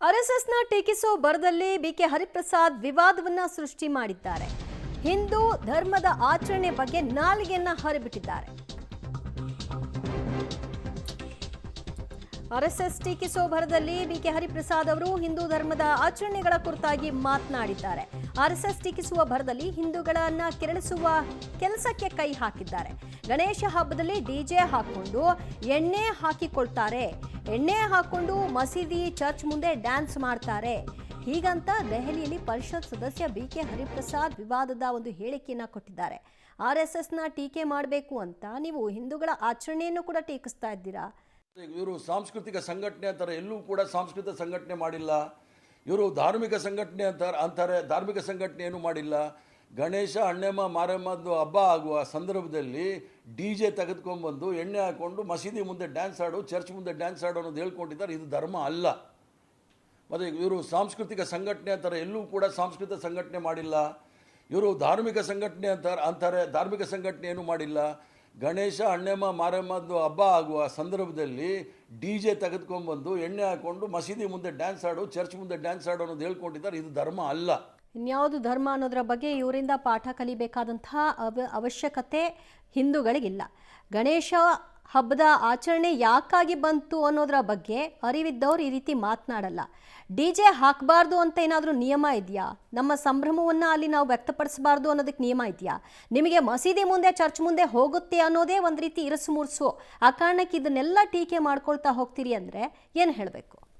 ಆರ್ಎಸ್ಎಸ್ನ ಟೀಕಿಸೋ ಬರದಲ್ಲಿ BK Hariprasad ವಿವಾದವನ್ನ ಸೃಷ್ಟಿ ಮಾಡಿದ್ದಾರೆ. ಹಿಂದೂ ಧರ್ಮದ ಆಚರಣೆ ಬಗ್ಗೆ ನಾಲಿಗೆಯನ್ನ ಹರಿಬಿಟ್ಟಿದ್ದಾರೆ. ಆರ್ಎಸ್ಎಸ್ ಟೀಕಿಸೋ ಭರದಲ್ಲಿ ಬಿಕೆ ಹರಿಪ್ರಸಾದ್ ಅವರು ಹಿಂದೂ ಧರ್ಮದ ಆಚರಣೆಗಳ ಕುರಿತಾಗಿ ಮಾತನಾಡಿದ್ದಾರೆ. ಆರ್ಎಸ್ಎಸ್ ಟೀಕಿಸುವ ಭರದಲ್ಲಿ ಹಿಂದೂಗಳನ್ನ ಕೆರಳಿಸುವ ಕೆಲಸಕ್ಕೆ ಕೈ ಹಾಕಿದ್ದಾರೆ. ಗಣೇಶ ಹಬ್ಬದಲ್ಲಿ ಡಿಜೆ ಹಾಕೊಂಡು ಎಣ್ಣೆ ಹಾಕಿಕೊಳ್ತಾರೆ. ಎಣ್ಣೆ ಹಾಕೊಂಡು ಮಸೀದಿ ಚರ್ಚ್ ಮುಂದೆ ಡ್ಯಾನ್ಸ್ ಮಾಡ್ತಾರೆ. ಹೀಗಂತ ದೆಹಲಿಯಲ್ಲಿ ಪರಿಷತ್ ಸದಸ್ಯ ಬಿಕೆ ಹರಿಪ್ರಸಾದ್ ವಿವಾದದ ಒಂದು ಹೇಳಿಕೆಯನ್ನ ಕೊಟ್ಟಿದ್ದಾರೆ. ಆರ್ಎಸ್ಎಸ್ನ ಟೀಕೆ ಮಾಡಬೇಕು ಅಂತ ನೀವು ಹಿಂದೂಗಳ ಆಚರಣೆಯನ್ನು ಕೂಡ ಟೀಕಿಸ್ತಾ ಇದ್ದೀರಾ. ಇವರು ಸಾಂಸ್ಕೃತಿಕ ಸಂಘಟನೆ ಅಂತಾರೆ, ಎಲ್ಲೂ ಕೂಡ ಸಾಂಸ್ಕೃತಿಕ ಸಂಘಟನೆ ಮಾಡಿಲ್ಲ. ಇವರು ಧಾರ್ಮಿಕ ಸಂಘಟನೆ ಅಂತಾರೆ, ಧಾರ್ಮಿಕ ಸಂಘಟನೆ ಏನು ಮಾಡಿಲ್ಲ. ಗಣೇಶ ಅಣ್ಣಮ್ಮ ಮಾರಮ್ಮದ್ದು ಹಬ್ಬ ಆಗುವ ಸಂದರ್ಭದಲ್ಲಿ ಡಿಜೆ ತೆಗೆದುಕೊಂಡ್ಬಂದು ಎಣ್ಣೆ ಹಾಕೊಂಡು ಮಸೀದಿ ಮುಂದೆ ಡ್ಯಾನ್ಸ್ ಆಡು, ಚರ್ಚ್ ಮುಂದೆ ಡ್ಯಾನ್ಸ್ ಆಡು ಅನ್ನೋದು ಹೇಳ್ಕೊಂಡಿದ್ದಾರೆ. ಇದು ಧರ್ಮ ಅಲ್ಲ. ಮತ್ತು ಇವರು ಸಾಂಸ್ಕೃತಿಕ ಸಂಘಟನೆ ಅಂತಾರೆ, ಎಲ್ಲೂ ಕೂಡ ಸಾಂಸ್ಕೃತಿಕ ಸಂಘಟನೆ ಮಾಡಿಲ್ಲ. ಇವರು ಧಾರ್ಮಿಕ ಸಂಘಟನೆ ಅಂತಾರೆ, ಧಾರ್ಮಿಕ ಸಂಘಟನೆ ಏನು ಮಾಡಿಲ್ಲ. ಗಣೇಶ ಅಣ್ಣಮ್ಮ ಮಾರಮ್ಮದ್ದು ಹಬ್ಬ ಆಗುವ ಸಂದರ್ಭದಲ್ಲಿ ಡಿಜೆ ತೆಗೆದುಕೊಂಡ್ಬಂದು ಎಣ್ಣೆ ಹಾಕೊಂಡು ಮಸೀದಿ ಮುಂದೆ ಡ್ಯಾನ್ಸ್ ಆಡು, ಚರ್ಚ್ ಮುಂದೆ ಡ್ಯಾನ್ಸ್ ಆಡು ಅನ್ನೋದು ಹೇಳ್ಕೊಂಡಿದ್ದಾರೆ. ಇದು ಧರ್ಮ ಅಲ್ಲ. ಇನ್ಯಾವುದು ಧರ್ಮ ಅನ್ನೋದರ ಬಗ್ಗೆ ಇವರಿಂದ ಪಾಠ ಕಲಿಬೇಕಾದಂತಹ ಅವಶ್ಯಕತೆ ಹಿಂದೂಗಳಿಗಿಲ್ಲ. ಗಣೇಶ ಹಬ್ಬದ ಆಚರಣೆ ಯಾಕಾಗಿ ಬಂತು ಅನ್ನೋದರ ಬಗ್ಗೆ ಅರಿವಿದ್ದವ್ರು ಈ ರೀತಿ ಮಾತನಾಡಲ್ಲ. ಡಿಜೆ ಹಾಕಬಾರ್ದು ಅಂತ ಏನಾದರೂ ನಿಯಮ ಇದೆಯಾ? ನಮ್ಮ ಸಂಭ್ರಮವನ್ನು ಅಲ್ಲಿ ನಾವು ವ್ಯಕ್ತಪಡಿಸಬಾರ್ದು ಅನ್ನೋದಕ್ಕೆ ನಿಯಮ ಇದೆಯಾ? ನಿಮಗೆ ಮಸೀದಿ ಮುಂದೆ ಚರ್ಚ್ ಮುಂದೆ ಹೋಗುತ್ತೆ ಅನ್ನೋದೇ ಒಂದು ರೀತಿ ಇರಸು ಮುರ್ಸು. ಆ ಕಾರಣಕ್ಕೆ ಇದನ್ನೆಲ್ಲ ಟೀಕೆ ಮಾಡ್ಕೊಳ್ತಾ ಹೋಗ್ತೀರಿ ಅಂದರೆ ಏನು ಹೇಳಬೇಕು?